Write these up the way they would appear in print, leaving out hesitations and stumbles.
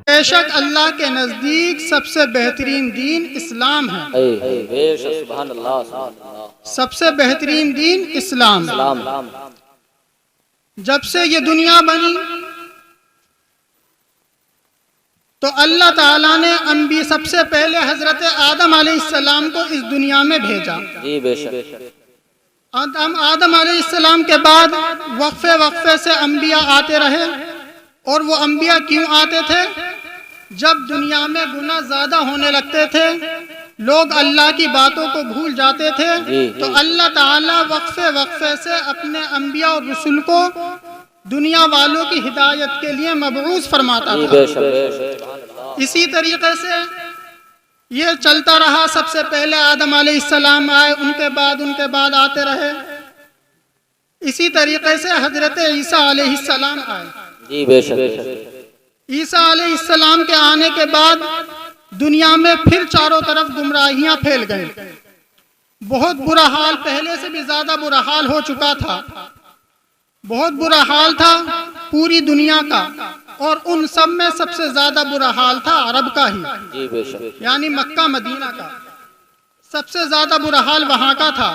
بے شک اللہ کے نزدیک سب سے بہترین دین اسلام ہے۔ بے شک، سبحان اللہ، سبحان اللہ۔ سب سے بہترین دین اسلام۔ جب سے یہ دنیا بنی تو اللہ تعالیٰ نے سب سے پہلے حضرت آدم علیہ السلام کو اس دنیا میں بھیجا۔ جی بے شک۔ آدم علیہ السلام کے بعد وقفے وقفے سے انبیاء آتے رہے، اور وہ انبیاء کیوں آتے تھے؟ جب دنیا میں گناہ زیادہ ہونے لگتے تھے، لوگ اللہ کی باتوں کو بھول جاتے تھے، تو اللہ تعالیٰ وقفے وقفے سے اپنے انبیاء اور رسول کو دنیا والوں کی ہدایت کے لیے مبعوث فرماتا تھا۔ اسی طریقے سے یہ چلتا رہا، سب سے پہلے آدم علیہ السلام آئے، ان کے بعد آتے رہے۔ اسی طریقے سے حضرت عیسیٰ علیہ السلام آئے۔ جی بے شک۔ عیسیٰ علیہ السلام کے آنے کے بعد دنیا میں پھر چاروں طرف گمراہیاں پھیل گئیں۔ بہت برا حال، پہلے سے بھی زیادہ برا حال ہو چکا تھا۔ بہت برا حال تھا پوری دنیا کا، اور ان سب میں سب سے زیادہ برا حال تھا عرب کا ہی، جی بے شک۔ یعنی مکہ مدینہ کا سب سے زیادہ برا حال وہاں کا تھا۔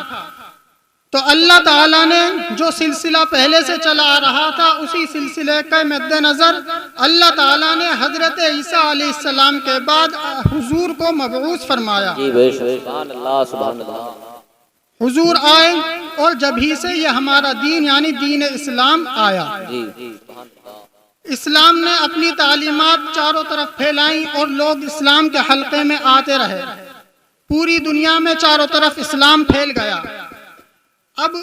تو اللہ تعالیٰ نے جو سلسلہ پہلے سے چلا آ رہا تھا، اسی سلسلے کے مد نظر اللہ تعالیٰ نے حضرت عیسیٰ علیہ السلام کے بعد حضور کو مبعوث فرمایا۔ جی بے شک، سبحان اللہ، سبحان اللہ۔ حضور آئے، اور جب ہی سے یہ ہمارا دین یعنی دین اسلام آیا۔ جی سبحان اللہ۔ اسلام نے اپنی تعلیمات چاروں طرف پھیلائیں، اور لوگ اسلام کے حلقے میں آتے رہے۔ پوری دنیا میں چاروں طرف اسلام پھیل گیا۔ اب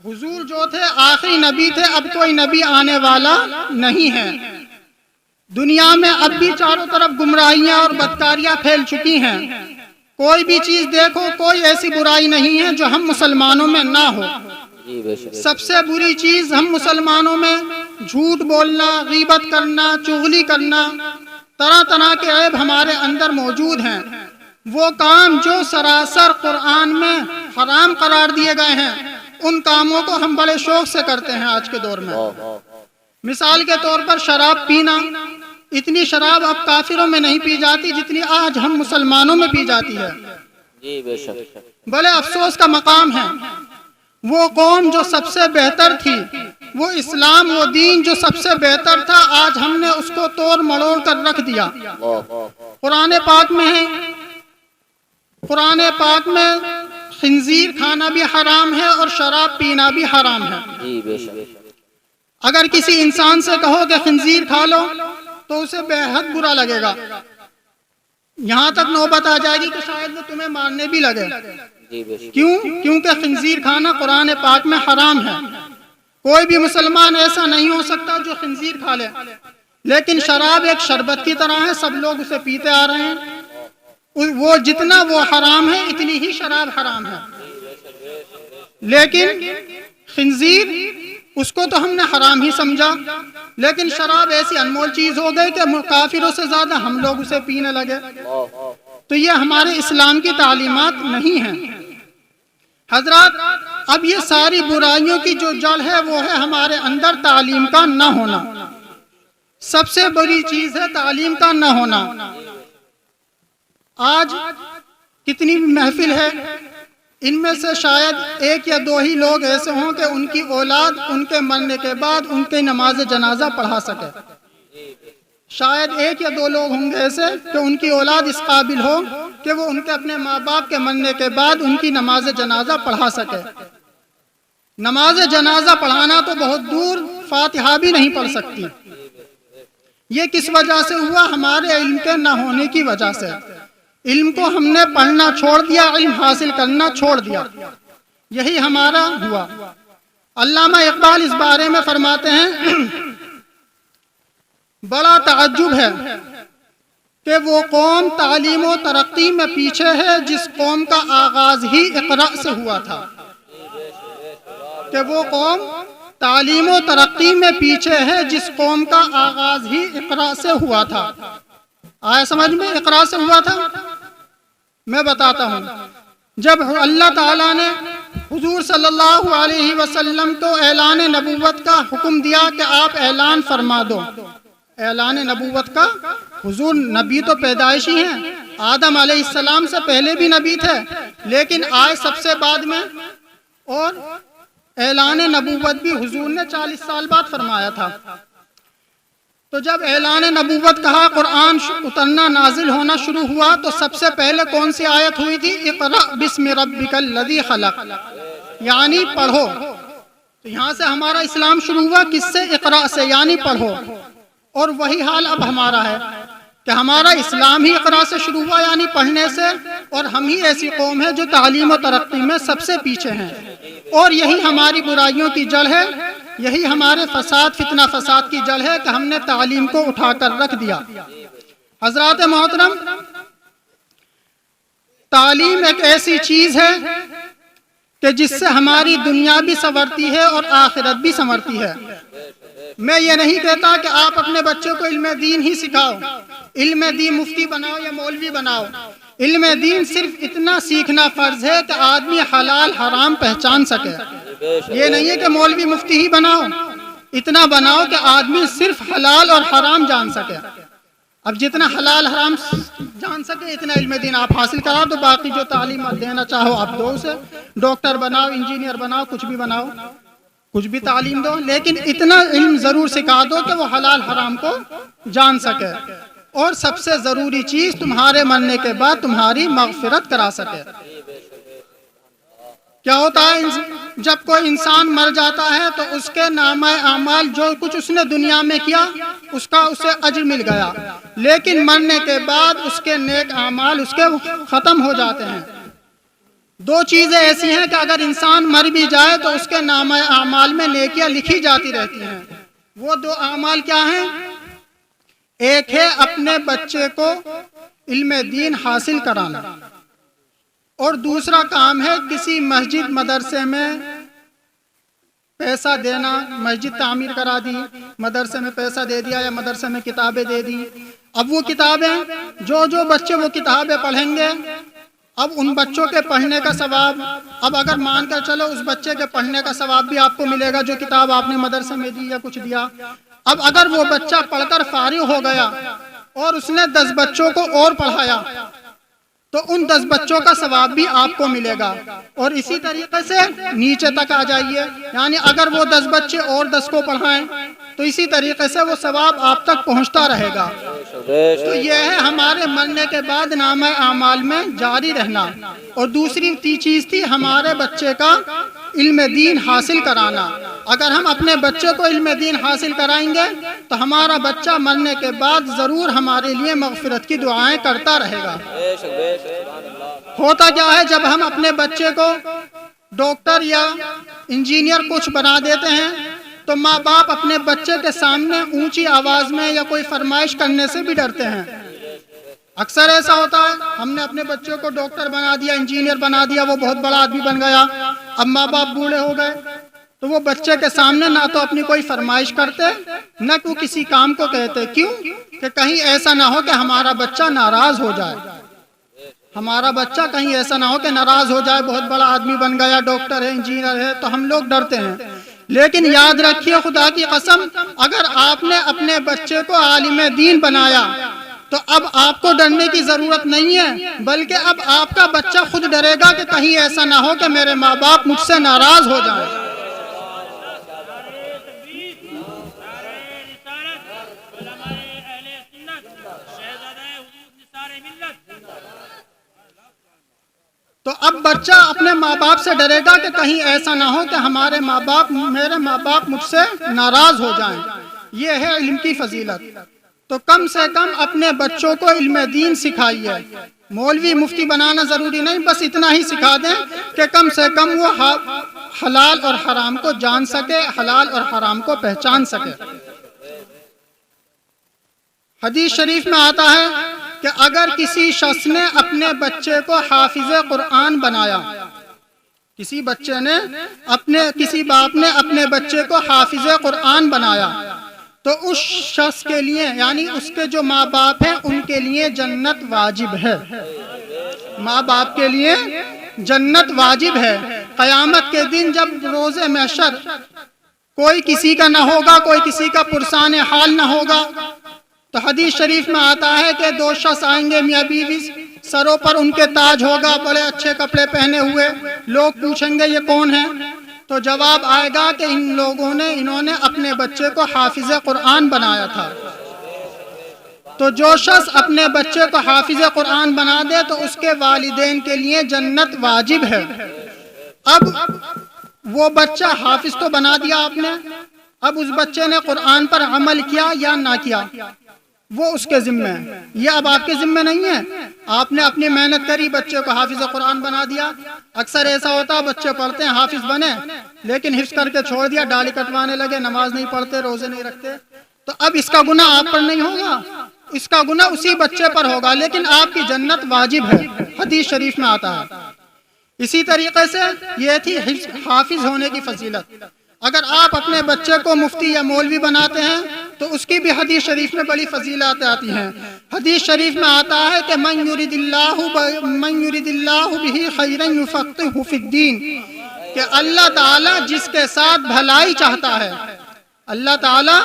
حضور جو تھے آخری نبی تھے، اب کوئی نبی آنے والا نہیں ہے۔ دنیا میں اب بھی چاروں طرف گمراہیاں اور بدکاریاں پھیل چکی ہیں۔ کوئی بھی چیز دیکھو، کوئی ایسی برائی نہیں ہے جو ہم مسلمانوں میں نہ ہو۔ سب سے بری چیز ہم مسلمانوں میں جھوٹ بولنا، غیبت کرنا، چغلی کرنا، طرح طرح کے عیب ہمارے اندر موجود ہیں۔ وہ کام جو سراسر قرآن میں حرام قرار دیے گئے ہیں، ان کاموں کو ہم بڑے شوق سے کرتے ہیں آج کے دور میں۔ مثال کے طور پر شراب پینا، اتنی شراب اب کافروں میں نہیں پی جاتی جتنی آج ہم مسلمانوں میں پی جاتی ہے۔ جی بے شک۔ بڑے افسوس کا مقام ہے۔ وہ قوم جو سب سے بہتر تھی، وہ اسلام، وہ دین جو سب سے بہتر تھا، آج ہم نے اس کو توڑ مڑوڑ کر رکھ دیا۔ قرآن پاک میں خنزیر کھانا بھی حرام ہے اور شراب پینا بھی حرام ہے۔ جی بے شک۔ اگر کسی انسان سے کہو کہ خنزیر کھا لو تو اسے بے حد برا لگے گا، یہاں تک نوبت آ جائے گی کہ شاید وہ تمہیں مارنے بھی لگے۔ کیونکہ خنزیر کھانا قرآن پاک میں حرام ہے۔ کوئی بھی مسلمان ایسا نہیں ہو سکتا جو خنزیر کھا لے، لیکن شراب ایک شربت کی طرح ہے، سب لوگ اسے پیتے آ رہے ہیں۔ وہ جتنا وہ حرام ہے، اتنی ہی شراب حرام ہے۔ لیکن خنزیر، اس کو تو ہم نے حرام ہی سمجھا، لیکن شراب ایسی انمول چیز ہو گئی کہ کافروں سے زیادہ ہم لوگ اسے پینے لگے۔ تو یہ ہمارے اسلام کی تعلیمات نہیں ہیں۔ حضرات، اب یہ ساری برائیوں کی جو جڑ ہے وہ ہے ہمارے اندر تعلیم کا نہ ہونا۔ سب سے بڑی چیز ہے تعلیم کا نہ ہونا۔ آج کتنی محفل ہے، ان میں سے شاید ایک یا دو ہی لوگ ایسے ہوں کہ ان کی اولاد ان کے مرنے کے بعد ان کے نماز جنازہ پڑھا سکے۔ شاید ایک یا دو لوگ ہوں گے ایسے کہ ان کی اولاد اس قابل ہو کہ وہ ان کے اپنے ماں باپ کے مرنے کے بعد ان کی نماز جنازہ پڑھا سکے۔ نماز جنازہ پڑھانا تو بہت دور، فاتحہ بھی نہیں پڑھ سکتی۔ یہ کس وجہ سے ہوا؟ ہمارے علم کے نہ ہونے کی وجہ سے۔ علم کو ہم نے پڑھنا چھوڑ دیا، علم حاصل کرنا چھوڑ دیا، یہی ہمارا ہوا۔ علامہ اقبال اس بارے میں فرماتے ہیں، بڑا تعجب ہے کہ وہ قوم تعلیم و ترقی میں پیچھے ہے جس قوم کا آغاز ہی اقرا سے ہوا تھا۔ کہ وہ قوم تعلیم و ترقی میں پیچھے ہے جس قوم کا آغاز ہی اقرا سے ہوا تھا۔ آیا سمجھ میں؟ اقرا سے ہوا تھا۔ میں بتاتا ہوں، جب اللہ تعالیٰ نے حضور صلی اللہ علیہ وسلم کو اعلان نبوت کا حکم دیا کہ آپ اعلان فرما دو، اعلان نبوت کا، حضور نبی تو پیدائشی ہیں، آدم علیہ السلام سے پہلے بھی نبی تھے، لیکن آئے سب سے بعد میں، اور اعلان نبوت بھی حضور نے 40 سال بعد فرمایا تھا۔ تو جب اعلان نبوت کہا، قرآن اترنا نازل ہونا شروع ہوا، تو سب سے پہلے کون سی آیت ہوئی تھی؟ اقرأ بسم ربک الذی خلق، یعنی پڑھو۔ تو یہاں سے ہمارا اسلام شروع ہوا، کس سے؟ اقرأ سے، یعنی پڑھو۔ اور وہی حال اب ہمارا ہے کہ ہمارا اسلام ہی اقرأ سے شروع ہوا، یعنی پڑھنے سے، اور ہم ہی ایسی قوم ہے جو تعلیم و ترقی میں سب سے پیچھے ہیں، اور یہی ہماری برائیوں کی جڑ ہے، یہی ہمارے فساد، فتنہ فساد کی جڑ ہے کہ ہم نے تعلیم کو اٹھا کر رکھ دیا۔ حضرات محترم، تعلیم ایک ایسی چیز ہے کہ جس سے ہماری دنیا بھی سنورتی ہے اور آخرت بھی سنورتی ہے۔ میں یہ نہیں کہتا کہ آپ اپنے بچوں کو علم دین ہی سکھاؤ، علم دین مفتی بناؤ یا مولوی بناؤ۔ علم دین صرف اتنا سیکھنا فرض ہے کہ آدمی حلال حرام پہچان سکے۔ یہ نہیں ہے کہ مولوی مفتی ہی بناؤ، اتنا بناؤ کہ آدمی صرف حلال اور حرام جان سکے۔ اب جتنا حلال حرام جان سکے اتنا علم دین آپ حاصل کراؤ، تو باقی جو تعلیم آپ دینا چاہو آپ دو اسے، ڈاکٹر بناؤ، انجینئر بناؤ، کچھ بھی بناؤ، کچھ بھی تعلیم دو، لیکن اتنا علم ضرور سکھا دو کہ وہ حلال حرام کو جان سکے۔ اور سب سے ضروری چیز، تمہارے مرنے کے بعد تمہاری مغفرت کرا سکے۔ کیا ہوتا ہے جب کوئی انسان مر جاتا ہے تو اس کے نامہ اعمال، جو کچھ اس نے دنیا میں کیا اس کا اسے اجر مل گیا، لیکن مرنے کے بعد اس کے نیک اعمال اس کے ختم ہو جاتے ہیں۔ دو چیزیں ایسی ہیں کہ اگر انسان مر بھی جائے تو اس کے نامہ اعمال میں نیکیاں لکھی جاتی رہتی ہیں۔ وہ دو اعمال کیا ہیں؟ ایک ہے اپنے بچے کو علم دین حاصل کرانا، اور دوسرا کام ہے کسی مسجد مدرسے میں پیسہ دینا، مسجد تعمیر کرا دی، مدرسے میں پیسہ دے دیا یا مدرسے میں کتابیں دے دی۔ اب وہ کتابیں، جو بچے وہ کتابیں پڑھیں گے، اب ان بچوں کے پڑھنے کا ثواب، اب اگر مان کر چلو اس بچے کے پڑھنے کا ثواب بھی آپ کو ملے گا جو کتاب آپ نے مدرسے میں دی یا کچھ دیا۔ اب اگر وہ بچہ پڑھ کر فارغ ہو گیا اور اس نے 10 بچوں کو اور پڑھایا تو ان 10 بچوں کا ثواب بھی آپ کو ملے گا، اور اسی طریقے سے نیچے تک آ جائیے، یعنی اگر وہ 10 بچے اور 10 کو پڑھائیں تو اسی طریقے سے وہ ثواب آپ تک پہنچتا رہے گا۔ تو یہ ہے ہمارے مرنے کے بعد نامہ اعمال میں جاری رہنا۔ اور دوسری چیز تھی ہمارے بچے کا علم دین حاصل کرانا۔ اگر ہم اپنے بچے کو علم دین حاصل کرائیں گے تو ہمارا بچہ مرنے کے بعد ضرور ہمارے لیے مغفرت کی دعائیں کرتا رہے گا۔ ہوتا کیا ہے جب ہم اپنے بچے کو ڈاکٹر یا انجینئر کچھ بنا دیتے ہیں تو ماں باپ اپنے بچے کے سامنے اونچی آواز میں یا کوئی فرمائش کرنے سے بھی ڈرتے ہیں۔ اکثر ایسا ہوتا ہے، ہم نے اپنے بچوں کو ڈاکٹر بنا دیا، انجینئر بنا دیا، وہ بہت بڑا آدمی بن گیا، اب ماں باپ بوڑھے ہو گئے تو وہ بچے کے سامنے نہ تو اپنی کوئی فرمائش کرتے نہ کوئی کسی کام کو کہتے۔ کیوں؟ کہ کہیں ایسا نہ ہو کہ ہمارا بچہ ناراض ہو جائے، ہمارا بچہ کہیں ایسا نہ ہو کہ ناراض ہو جائے، بہت بڑا آدمی بن گیا، ڈاکٹر ہے، انجینئر ہے، تو ہم لوگ ڈرتے ہیں۔ لیکن یاد رکھیے، خدا کی قسم، اگر آپ نے اپنے بچے کو عالم دین بنایا تو اب آپ کو ڈرنے کی ضرورت نہیں ہے، بلکہ اب آپ کا بچہ خود ڈرے گا کہ کہیں ایسا نہ ہو کہ میرے ماں باپ مجھ سے ناراض ہو جائیں۔ تو اب بچہ اپنے ماں باپ سے ڈرے گا کہ کہیں ایسا نہ ہو کہ میرے ماں باپ مجھ سے ناراض ہو جائیں۔ یہ ہے علم کی فضیلت۔ تو کم سے کم اپنے بچوں کو علم دین سکھائیے۔ مولوی مفتی بنانا ضروری نہیں، بس اتنا ہی سکھا دیں کہ کم سے کم وہ حلال اور حرام کو جان سکے، حلال اور حرام کو پہچان سکے۔ حدیث شریف میں آتا ہے کہ اگر کسی شخص نے اپنے بچے کو حافظ قرآن بنایا، کسی باپ نے اپنے بچے کو حافظ قرآن بنایا تو اس شخص کے لیے، یعنی اس کے جو ماں باپ ہیں ان کے لیے جنت واجب ہے۔ ماں باپ کے لیے جنت واجب ہے۔ قیامت کے دن جب روز محشر کوئی کسی کا نہ ہوگا، کوئی کسی کا پرسان حال نہ ہوگا، تو حدیث شریف میں آتا ہے کہ دو شخص آئیں گے میاں بیوی، سروں پر ان کے تاج ہوگا، بڑے اچھے کپڑے پہنے ہوئے، لوگ پوچھیں گے یہ کون ہے؟ تو جواب آئے گا کہ انہوں نے اپنے بچے کو حافظ قرآن بنایا تھا۔ تو جو شخص اپنے بچے کو حافظ قرآن بنا دے تو اس کے والدین کے لیے جنت واجب ہے۔ اب وہ بچہ حافظ تو بنا دیا آپ نے، اب اس بچے نے قرآن پر عمل کیا یا نہ کیا، وہ اس کے ذمہ ہے، یہ اب آپ کے ذمہ نہیں ہے۔ آپ نے اپنی محنت کری، بچے کو حافظ قرآن بنا دیا۔ اکثر ایسا ہوتا ہے بچے پڑھتے ہیں، حافظ بنے، لیکن حفظ کر کے چھوڑ دیا، داڑھی کٹوانے لگے، نماز نہیں پڑھتے، روزے نہیں رکھتے، تو اب اس کا گناہ آپ پر نہیں ہوگا، اس کا گناہ اسی بچے پر ہوگا، لیکن آپ کی جنت واجب ہے، حدیث شریف میں آتا ہے۔ اسی طریقے سے یہ تھی حافظ ہونے کی فضیلت۔ اگر آپ اپنے بچے کو مفتی یا مولوی بناتے ہیں تو اس کی بھی حدیث شریف میں بڑی فضیلت آتی ہیں۔ حدیث شریف میں آتا ہے کہ من یرید اللہ بہ خیرا یفقہہ فی الدین، کہ اللہ تعالیٰ جس کے ساتھ بھلائی چاہتا ہے، اللہ تعالیٰ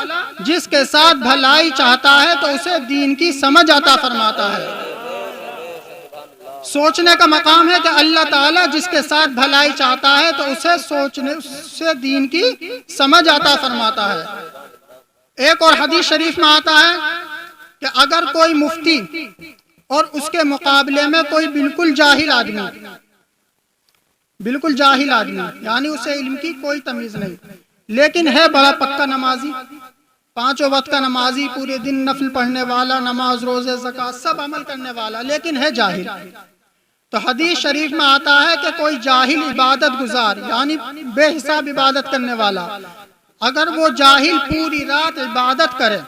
جس کے ساتھ بھلائی چاہتا ہے تو اسے دین کی سمجھ عطا فرماتا ہے۔ سوچنے کا مقام ہے کہ اللہ تعالیٰ جس کے ساتھ بھلائی چاہتا ہے تو اسے دین کی سمجھ عطا فرماتا ہے۔ ایک اور حدیث شریف میں آتا ہے کہ اگر کوئی مفتی اور اس کے مقابلے میں کوئی بالکل جاہل آدمی، یعنی اسے علم کی کوئی تمیز نہیں، لیکن ہے بڑا پکا نمازی، پانچوں وقت کا نمازی، پورے دن نفل پڑھنے والا، نماز روزے زکوٰۃ سب عمل کرنے والا، لیکن ہے جاہل، تو حدیث شریف میں آتا ہے کہ کوئی جاہل عبادت گزار یعنی بے حساب عبادت کرنے والا، اگر وہ جاہل پوری رات عبادت کرے،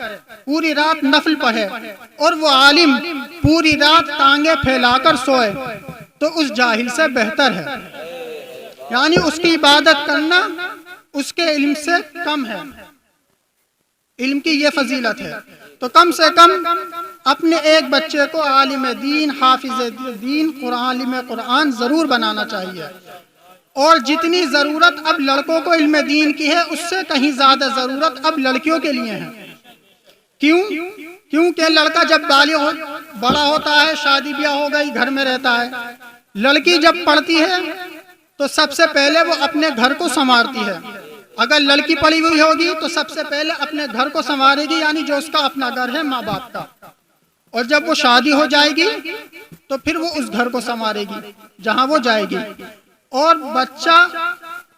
پوری رات نفل پڑھے، اور وہ عالم پوری رات ٹانگیں پھیلا کر سوئے، تو اس جاہل سے بہتر ہے، یعنی اس کی عبادت کرنا اس کے علم سے کم ہے، علم کی یہ فضیلت ہے۔ تو کم سے کم اپنے ایک بچے کو عالم دین، حافظ دین، عالم قرآن ضرور بنانا چاہیے، اور جتنی ضرورت اب لڑکوں کو علم دین کی ہے اس سے کہیں زیادہ ضرورت اب لڑکیوں کے لیے ہے۔ کیونکہ لڑکا جب بالغ بڑا ہوتا ہے، شادی بیاہ ہو گئی، گھر میں رہتا ہے، لڑکی جب پڑھتی ہے تو سب سے پہلے وہ اپنے گھر کو سنوارتی ہے۔ اگر لڑکی پڑھی ہوئی ہوگی تو سب سے پہلے اپنے گھر کو سنوارے گی، یعنی جو اس کا اپنا گھر ہے ماں باپ کا، اور جب وہ شادی ہو جائے گی تو پھر وہ اس گھر کو سنوارے گی جہاں وہ جائے گی۔ اور بچہ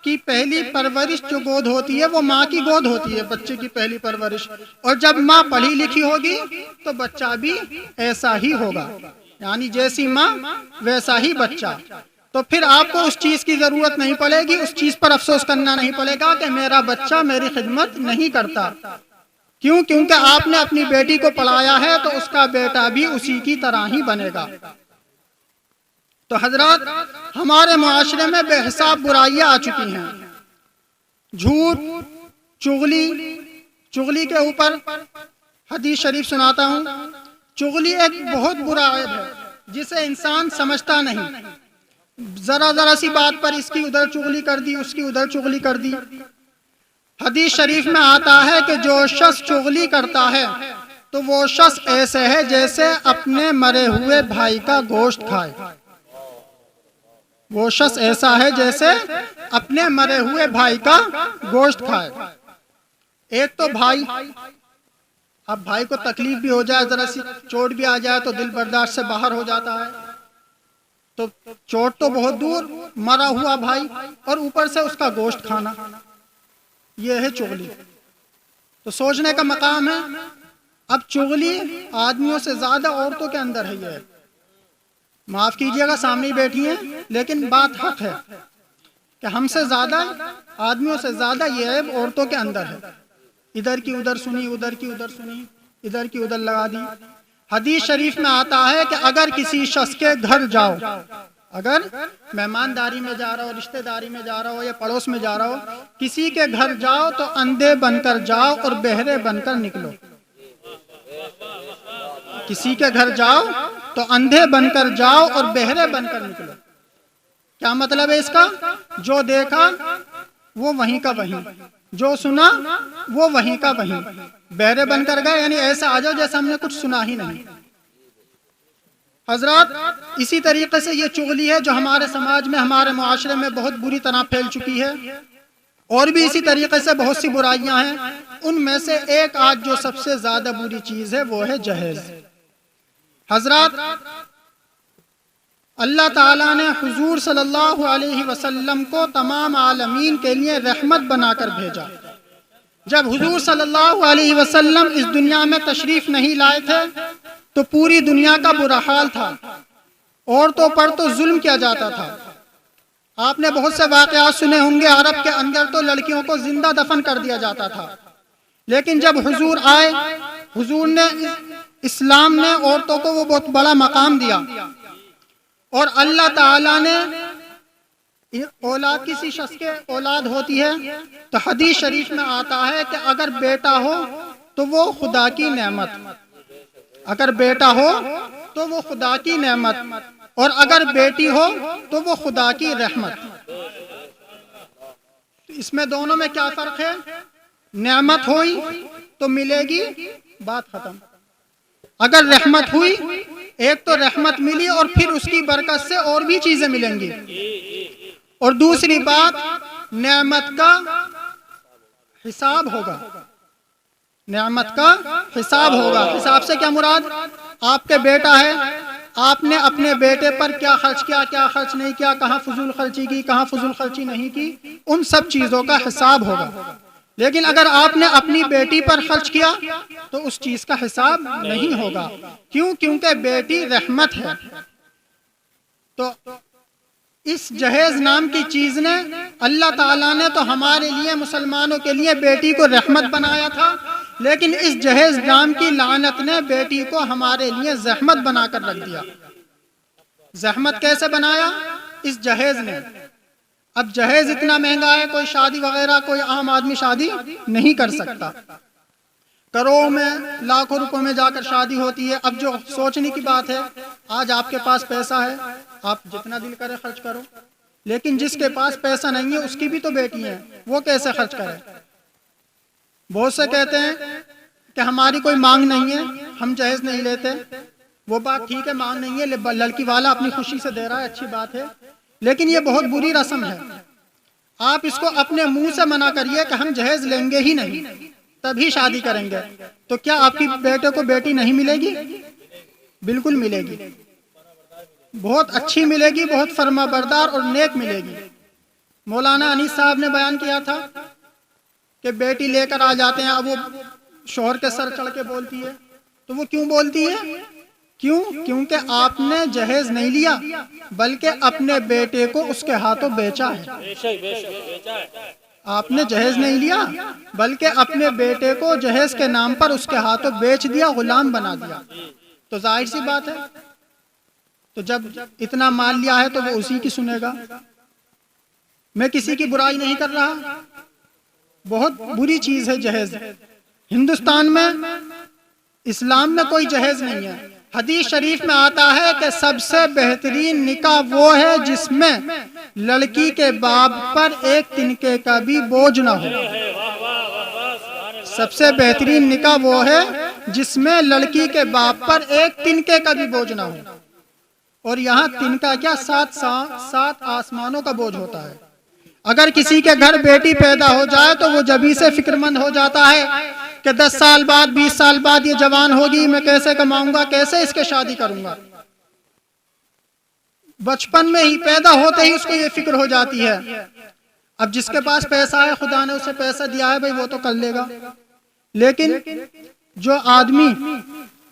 کی پہلی پرورش جو گود ہوتی ہے وہ ماں کی گود ہوتی ہے، بچے کی پہلی پرورش، اور جب ماں پڑھی لکھی ہوگی تو بچہ بھی ایسا ہی ہوگا، یعنی جیسی ماں ویسا ہی بچہ۔ تو پھر آپ کو اس چیز کی ضرورت نہیں پڑے گی، اس چیز پر افسوس کرنا نہیں پڑے گا کہ میرا بچہ میری خدمت نہیں کرتا۔ کیونکہ آپ نے اپنی بیٹی کو پڑھایا ہے تو اس کا بیٹا بھی اسی کی طرح ہی بنے گا۔ تو حضرات، ہمارے معاشرے میں بے حساب برائیاں آ چکی ہیں، جھوٹ، چغلی کے اوپر حدیث شریف سناتا ہوں۔ چغلی ایک بہت برا عیب ہے جسے انسان سمجھتا نہیں، ذرا سی بات پر اس کی ادھر چغلی کر دی، اس کی ادھر چغلی کر دی۔ حدیث شریف میں آتا ہے کہ جو شخص چغلی کرتا ہے تو وہ شخص ایسے ہے جیسے اپنے مرے ہوئے بھائی کا گوشت کھائے، وہ شخص ایسا ہے جیسے اپنے مرے ہوئے بھائی کا گوشت کھائے۔ ایک تو بھائی، اب بھائی کو تکلیف بھی ہو جائے، ذرا سی چوٹ بھی آ جائے تو دل برداشت سے باہر ہو جاتا ہے، تو چوٹ تو بہت دور، مرا ہوا بھائی اور اوپر سے اس کا گوشت کھانا، یہ ہے چغلی۔ تو سوچنے کا مقام ہے، اب چغلی آدمیوں سے زیادہ عورتوں کے اندر ہے۔ یہ معاف کیجئے گا، سامنے ہی بیٹھی ہیں، لیکن بات حق ہے کہ ہم سے زیادہ، آدمیوں سے زیادہ یہ عیب عورتوں کے اندر ہے۔ ادھر کی ادھر سنی، ادھر کی ادھر سنی، ادھر کی ادھر لگا دی۔ حدیث شریف میں آتا ہے کہ اگر کسی شخص کے گھر جاؤ، اگر مہمانداری میں جا رہا ہو، رشتہ داری میں جا رہا ہو یا پڑوس میں جا رہا ہو، کسی کے گھر جاؤ تو اندھے بن کر جاؤ اور بہرے بن کر نکلو۔ کسی کے گھر جاؤ تو اندھے بن کر جاؤ اور بہرے بن کر نکلو۔ کیا مطلب ہے اس کا؟ جو دیکھا وہ وہیں کا وہیں، جو سنا وہ وہیں کا وہیں، بہرے بن کر گئے، یعنی ایسا آ جاؤ جیسے ہم نے کچھ سنا ہی نہیں۔ حضرات، اسی طریقے سے یہ چغلی ہے جو ہمارے سماج میں، ہمارے معاشرے میں بہت بری طرح پھیل چکی ہے، اور بھی اسی طریقے سے بہت سی برائیاں ہیں۔ ان میں سے ایک آج جو سب سے زیادہ بری چیز ہے وہ ہے جہیز۔ حضرات، اللہ تعالیٰ نے حضور صلی اللہ علیہ وسلم کو تمام عالمین کے لیے رحمت بنا کر بھیجا۔ جب حضور صلی اللہ علیہ وسلم اس دنیا میں تشریف نہیں لائے تھے تو پوری دنیا کا برا حال تھا، عورتوں پر تو ظلم کیا جاتا تھا۔ آپ نے بہت سے واقعات سنے ہوں گے، عرب کے اندر تو لڑکیوں کو زندہ دفن کر دیا جاتا تھا، لیکن جب حضور آئے، حضور نے، اسلام نے عورتوں کو وہ بہت بڑا مقام دیا، اور اللہ تعالیٰ نے اولاد، کسی شخص کے اولاد ہوتی ہے تو حدیث شریف میں آتا ہے کہ اگر بیٹا ہو تو وہ خدا کی نعمت، اگر بیٹا ہو تو وہ خدا کی نعمت، اور اگر بیٹی ہو تو وہ خدا کی رحمت۔ اس میں دونوں میں کیا فرق ہے؟ نعمت ہوئی تو ملے گی، بات ختم۔ اگر رحمت ہوئی، ایک تو رحمت ملی اور پھر اس کی برکت سے اور بھی چیزیں ملیں گی، اور دوسری بات، نعمت کا حساب ہوگا، نعمت کا حساب ہوگا۔ حساب سے کیا مراد؟ آپ کے بیٹا ہے، آپ نے اپنے بیٹے پر کیا خرچ کیا، کیا خرچ نہیں کیا، کہاں فضول خرچی کی، کہاں فضول خرچی نہیں کی، ان سب چیزوں کا حساب ہوگا۔ لیکن اگر آپ نے اپنی بیٹی پر خرچ کیا تو اس چیز کا حساب نہیں ہوگا۔ کیوں؟ کیونکہ بیٹی رحمت ہے۔ تو اس جہیز نام کی چیز نے، اللہ تعالیٰ نے تو ہمارے لیے، مسلمانوں کے لیے بیٹی کو رحمت بنایا تھا، لیکن اس جہیز نام کی لعنت نے بیٹی کو ہمارے لیے زحمت بنا کر رکھ دیا۔ زحمت کیسے بنایا؟ اس جہیز نے۔ اب جہیز اتنا مہنگا ہے، کوئی شادی وغیرہ، کوئی عام آدمی شادی نہیں کر سکتا، کروڑوں میں، لاکھوں روپوں میں جا کر شادی ہوتی ہے۔ اب جو سوچنے کی بات ہے، آج آپ کے پاس پیسہ ہے، آپ جتنا دل کرے خرچ کرو، لیکن جس کے پاس پیسہ نہیں ہے اس کی بھی تو بیٹی ہے، وہ کیسے خرچ کرے؟ بہت سے کہتے ہیں کہ ہماری کوئی مانگ نہیں ہے، ہم جہیز نہیں لیتے۔ وہ بات ٹھیک ہے، مانگ نہیں ہے، لڑکی والا اپنی خوشی سے دے رہا ہے، اچھی بات ہے، لیکن یہ بہت بری رسم ہے۔ آپ اس کو اپنے منہ سے منع کریے کہ ہم جہیز لیں گے ہی نہیں، تبھی شادی کریں گے، تو کیا آپ کی بیٹے کو بیٹی نہیں ملے گی؟ بالکل ملے گی، بہت اچھی ملے گی، بہت فرما بردار اور نیک ملے گی۔ مولانا انیس صاحب نے بیان کیا تھا کہ بیٹی لے کر آ جاتے ہیں، اب وہ شوہر کے سر چڑھ کے بولتی ہے، تو وہ کیوں بولتی ہے؟ کیوں؟ کیونکہ آپ نے جہیز نہیں لیا بلکہ اپنے بیٹے کو اس کے ہاتھوں بیچا ہے۔ آپ نے جہیز نہیں لیا بلکہ اپنے بیٹے کو جہیز کے نام پر اس کے ہاتھوں بیچ دیا، غلام بنا دیا۔ تو ظاہر سی بات ہے، تو جب اتنا مال لیا ہے تو وہ اسی کی سنے گا۔ میں کسی کی برائی نہیں کر رہا، بہت بری چیز ہے جہیز۔ ہندوستان میں، اسلام میں کوئی جہیز نہیں ہے۔ حدیث شریف میں آتا ہے کہ سب سے بہترین نکاح وہ ہے جس میں لڑکی کے باپ پر ایک تنکے کا بھی بوجھ نہ ہو۔ سب سے بہترین نکاح وہ ہے جس میں لڑکی کے باپ پر ایک تنکے کا بھی بوجھ نہ ہو، اور یہاں تنکا کیا، سات آسمانوں کا بوجھ ہوتا ہے۔ اگر کسی کے گھر بیٹی پیدا ہو جائے تو وہ جبھی سے فکر مند ہو جاتا ہے کہ 10 سال بعد، 20 سال بعد یہ جوان ہوگی، میں کیسے کماؤں گا، کیسے اس کے شادی کروں گا۔ بچپن میں ہی، پیدا ہوتے ہی اس کو یہ فکر ہو جاتی ہے۔ اب جس کے پاس پیسہ ہے، خدا نے اسے پیسہ دیا ہے، بھئی وہ تو کر لے گا، لیکن جو آدمی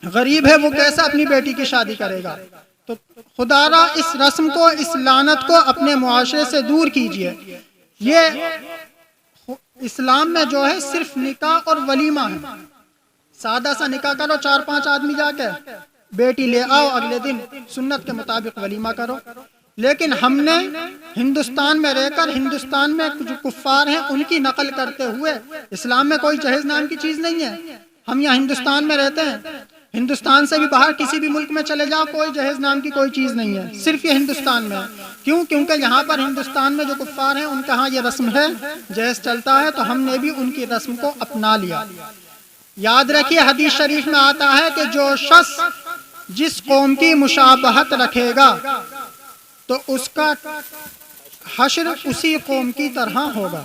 غریب ہے وہ کیسے اپنی بیٹی کی شادی کرے گا؟ تو خدا را اس رسم کو، اس لعنت کو اپنے معاشرے سے دور کیجئے۔ یہ اسلام میں جو ہے صرف نکاح اور ولیمہ ہے، سادہ سا نکاح کرو، 4-5 آدمی جا کے، بیٹی لے آؤ، اگلے دن سنت کے مطابق ولیمہ کرو۔ لیکن ہم نے ہندوستان میں رہ کر، ہندوستان میں جو کفار ہیں ان کی نقل کرتے ہوئے، اسلام میں کوئی جہیز نام کی چیز نہیں ہے۔ ہم یہاں ہندوستان میں رہتے ہیں، ہندوستان سے بھی باہر کسی بھی ملک میں چلے جاؤ، کوئی جہیز نام کی کوئی چیز نہیں ہے، صرف یہ ہندوستان میں ہے۔ کیوں؟ کیونکہ یہاں پر ہندوستان میں جو کفار ہیں ان کا ہاں یہ رسم ہے، جہیز چلتا ہے، تو ہم نے بھی ان کی رسم کو اپنا لیا۔ یاد رکھیے حدیث شریف میں آتا ہے کہ جو شخص جس قوم کی مشابہت رکھے گا تو اس کا حشر اسی قوم کی طرح ہوگا۔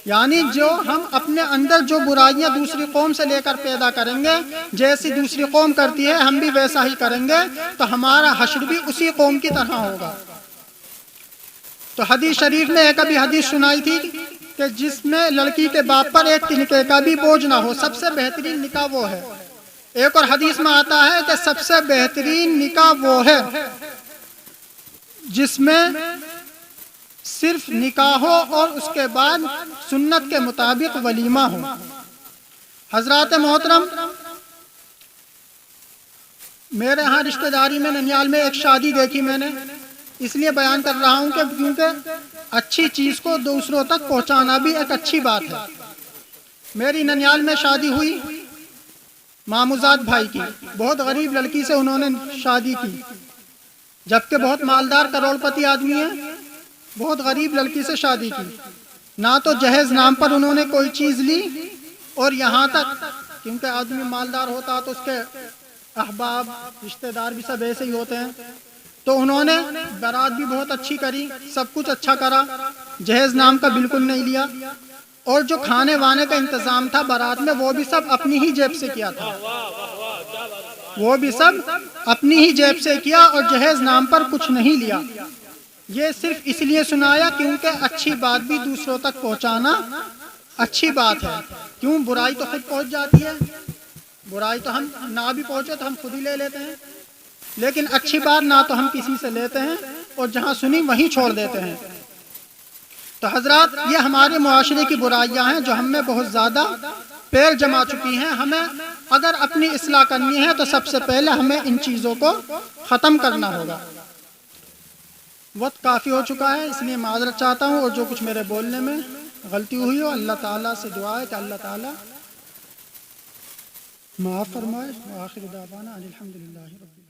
یعنی جو ہم اپنے اندر جو برائیاں دوسری قوم سے لے کر پیدا کریں گے، جیسی دوسری قوم کرتی ہے ہم بھی ویسا ہی کریں گے، تو ہمارا حشر بھی اسی قوم کی طرح ہوگا۔ تو حدیث شریف میں ایک ابھی حدیث سنائی تھی کہ جس میں لڑکی کے باپ پر ایک تنکے کا بھی بوجھ نہ ہو، سب سے بہترین نکاح وہ ہے۔ ایک اور حدیث میں آتا ہے کہ سب سے بہترین نکاح وہ ہے جس میں صرف نکاح ہو اور اس کے بعد سنت کے مطابق ولیمہ ہو۔ حضرات محترم، میرے ہاں رشتہ داری میں ننیال میں ایک شادی دیکھی میں نے، اس لیے بیان کر رہا ہوں کہ کیونکہ اچھی چیز کو دوسروں تک پہنچانا بھی ایک اچھی بات ہے۔ میری ننیال میں شادی ہوئی ماموزاد بھائی کی، بہت غریب لڑکی سے انہوں نے شادی کی، جبکہ بہت مالدار کروڑ پتی آدمی ہے، بہت غریب لڑکی سے شادی کی۔ نہ تو جہیز نام پر انہوں نے کوئی چیز لی، اور یہاں تک کیونکہ آدمی مالدار ہوتا تو اس کے احباب رشتہ دار بھی سب ایسے ہی ہوتے ہیں، تو انہوں نے بارات بھی بہت اچھی کری، سب کچھ اچھا کرا، جہیز نام کا بالکل نہیں لیا، اور جو کھانے وانے کا انتظام تھا بارات میں وہ بھی سب اپنی ہی جیب سے کیا تھا، وہ بھی سب اپنی ہی جیب سے کیا، اور جہیز نام پر کچھ نہیں لیا۔ یہ صرف اس لیے سنایا کیونکہ اچھی بات بھی دوسروں تک پہنچانا اچھی بات ہے۔ کیوں؟ برائی تو خود پہنچ جاتی ہے، برائی تو ہم نہ بھی پہنچے تو ہم خود ہی لے لیتے ہیں، لیکن اچھی بات نہ تو ہم کسی سے لیتے ہیں اور جہاں سنی وہیں چھوڑ دیتے ہیں۔ تو حضرات، یہ ہمارے معاشرے کی برائیاں ہیں جو ہم میں بہت زیادہ پیر جما چکی ہیں۔ ہمیں اگر اپنی اصلاح کرنی ہے تو سب سے پہلے ہمیں ان چیزوں کو ختم کرنا ہوگا۔ وقت کافی ہو چکا ہے، اس لیے معذرت چاہتا ہوں، اور جو کچھ میرے بولنے میں غلطی ہوئی ہو اللہ تعالیٰ سے دعا ہے کہ اللہ تعالیٰ معاف فرمائے۔ وآخر دعوانا ان الحمدللہ رب العالمین۔